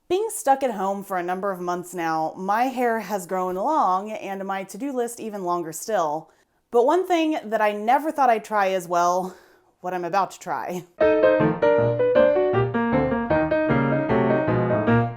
Being stuck at home for a number of months now, my hair has grown long and my to-do list even longer still. But one thing that I never thought I'd try is, well, what I'm about to try.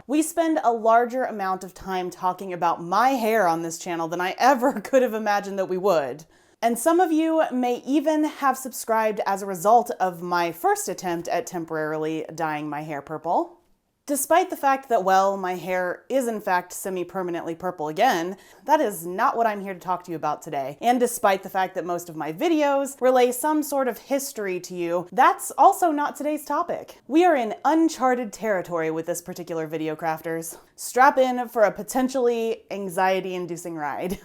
We spend a larger amount of time talking about my hair on this channel than I ever could have imagined that we would. And some of you may even have subscribed as a result of my first attempt at temporarily dyeing my hair purple. Despite the fact that, well, my hair is in fact semi-permanently purple again, that is not what I'm here to talk to you about today. And despite the fact that most of my videos relay some sort of history to you, that's also not today's topic. We are in uncharted territory with this particular video, crafters. Strap in for a potentially anxiety-inducing ride.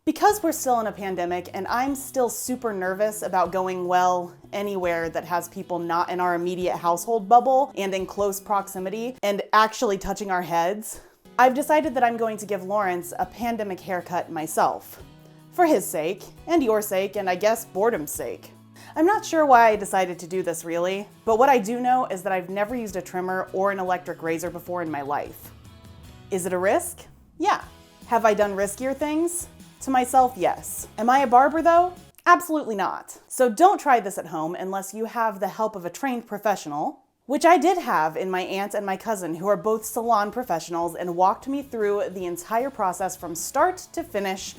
Because we're still in a pandemic and I'm still super nervous about going, well, anywhere that has people not in our immediate household bubble and in close proximity and actually touching our heads, I've decided that I'm going to give Lawrence a pandemic haircut myself. For his sake, and your sake, and I guess boredom's sake. I'm not sure why I decided to do this really, but what I do know is that I've never used a trimmer or an electric razor before in my life. Is it a risk? Yeah. Have I done riskier things? To myself, yes. Am I a barber though? Absolutely not. So don't try this at home unless you have the help of a trained professional, which I did have in my aunt and my cousin, who are both salon professionals and walked me through the entire process from start to finish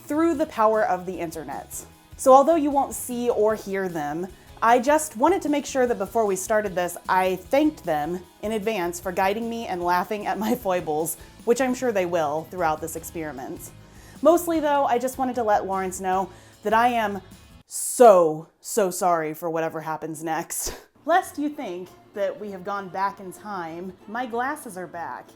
through the power of the internet. So although you won't see or hear them, I just wanted to make sure that before we started this, I thanked them in advance for guiding me and laughing at my foibles, which I'm sure they will throughout this experiment. Mostly though, I just wanted to let Lawrence know that I am so sorry for whatever happens next. Lest you think that we have gone back in time, my glasses are back.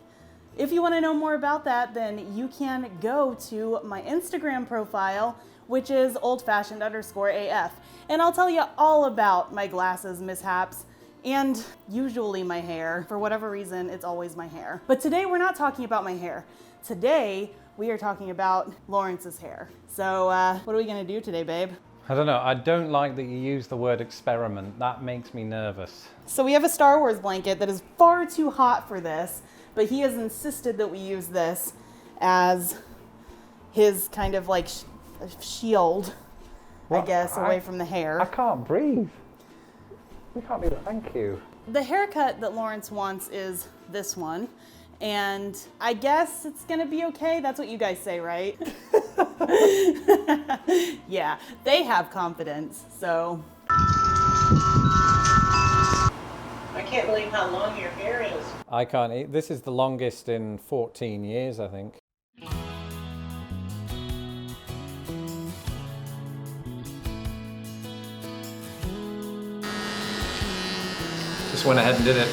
If you want to know more about that, then you can go to my Instagram profile, which is oldfashioned_AF, and I'll tell you all about my glasses mishaps and usually my hair. For whatever reason, it's always my hair. But today we're not talking about my hair. Today, we are talking about Lawrence's hair. So what are we gonna do today, babe? I don't know, I don't like that you use the word experiment. That makes me nervous. So we have a Star Wars blanket that is far too hot for this, but he has insisted that we use this as his kind of like shield, I guess, away from the hair. I can't breathe. We can't do that, thank you. The haircut that Lawrence wants is this one. And I guess it's gonna be okay. That's what you guys say, right? Yeah, they have confidence, so. I can't believe how long your hair is. I can't eat. This is the longest in 14 years, I think. Just went ahead and did it.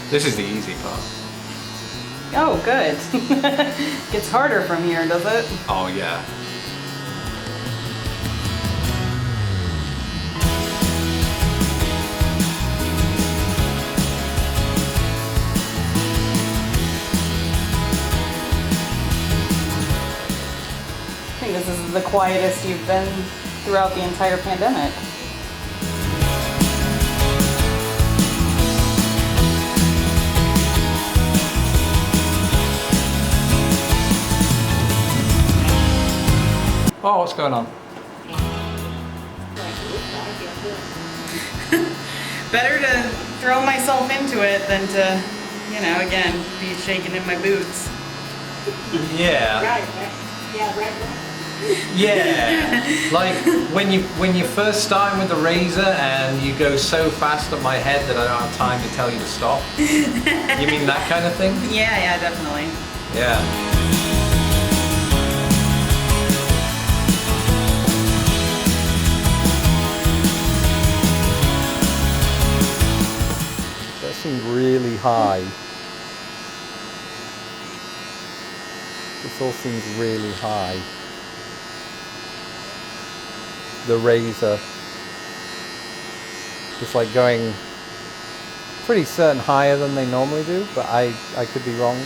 This is the easy part. Oh, good. Gets harder from here, does it? Oh, yeah. I think this is the quietest you've been throughout the entire pandemic. Oh, what's going on? Better to throw myself into it than to, you know, again, be shaking in my boots. Yeah. Right. Yeah, right. Yeah. Like when you first start with the razor and you go so fast on my head that I don't have time to tell you to stop. You mean that kind of thing? Yeah, definitely. Yeah. Really high. This all seems really high. The razor. Just like going pretty certain higher than they normally do, but I could be wrong.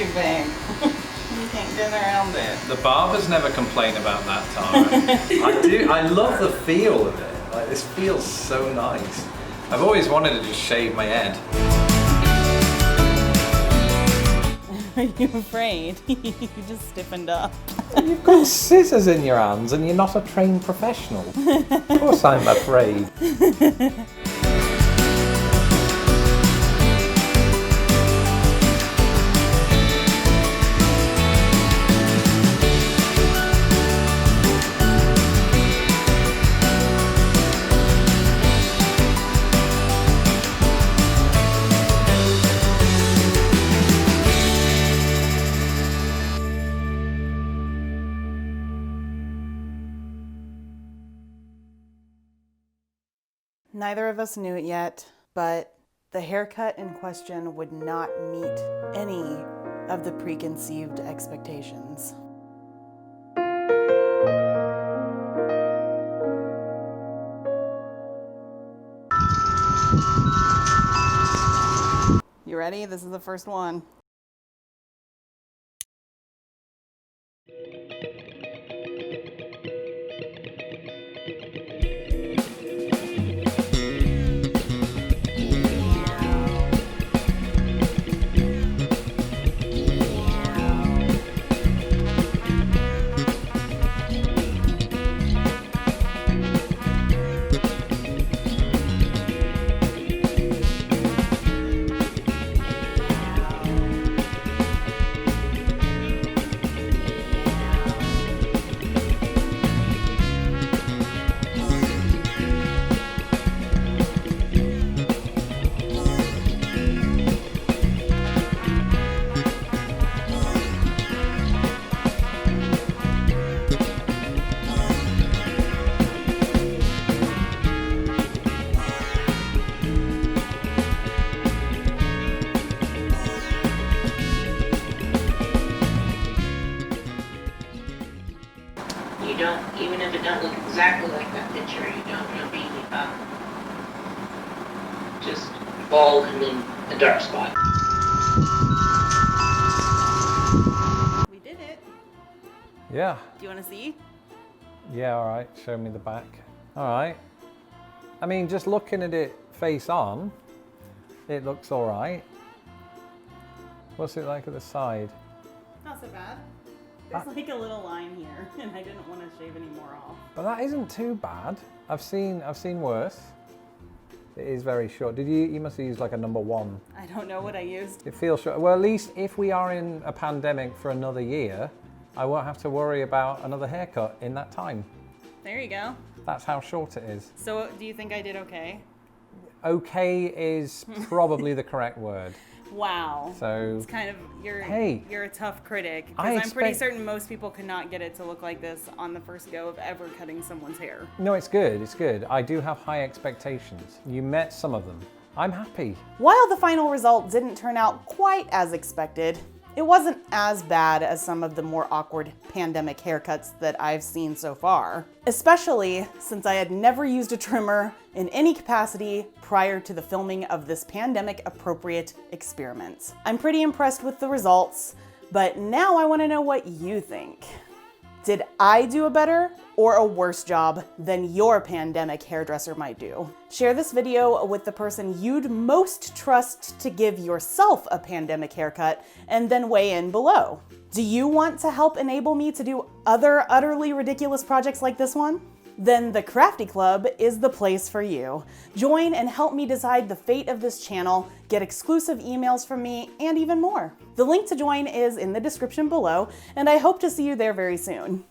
too big. You can't get around it. The barbers never complain about that, Tara. I love the feel of it. Like, this feels so nice. I've always wanted to just shave my head. Are you afraid? You just stiffened up. You've got scissors in your hands and you're not a trained professional. Of course I'm afraid. Neither of us knew it yet, but the haircut in question would not meet any of the preconceived expectations. You ready? This is the first one. You don't, even if it don't look exactly like that picture, you'll be just bald and then a dark spot. We did it. Yeah. Do you want to see? Yeah, all right. Show me the back. All right. I mean, just looking at it face on, it looks all right. What's it like at the side? Not so bad. There's like a little line here, and I didn't want to shave any more off. But that isn't too bad. I've seen worse. It is very short. You must have used like a number 1. I don't know what I used. It feels short. Well, at least if we are in a pandemic for another year, I won't have to worry about another haircut in that time. There you go. That's how short it is. So do you think I did okay? Okay is probably the correct word. Wow. So it's kind of, you're a tough critic. I Because I'm pretty expect- certain most people could not get it to look like this on the first go of ever cutting someone's hair. No, it's good. It's good. I do have high expectations. You met some of them. I'm happy. While the final result didn't turn out quite as expected, it wasn't as bad as some of the more awkward pandemic haircuts that I've seen so far, especially since I had never used a trimmer in any capacity prior to the filming of this pandemic-appropriate experiment. I'm pretty impressed with the results, but now I want to know what you think. Did I do a better or a worse job than your pandemic hairdresser might do? Share this video with the person you'd most trust to give yourself a pandemic haircut, and then weigh in below. Do you want to help enable me to do other utterly ridiculous projects like this one? Then the Crafty Club is the place for you. Join and help me decide the fate of this channel, get exclusive emails from me, and even more. The link to join is in the description below, and I hope to see you there very soon.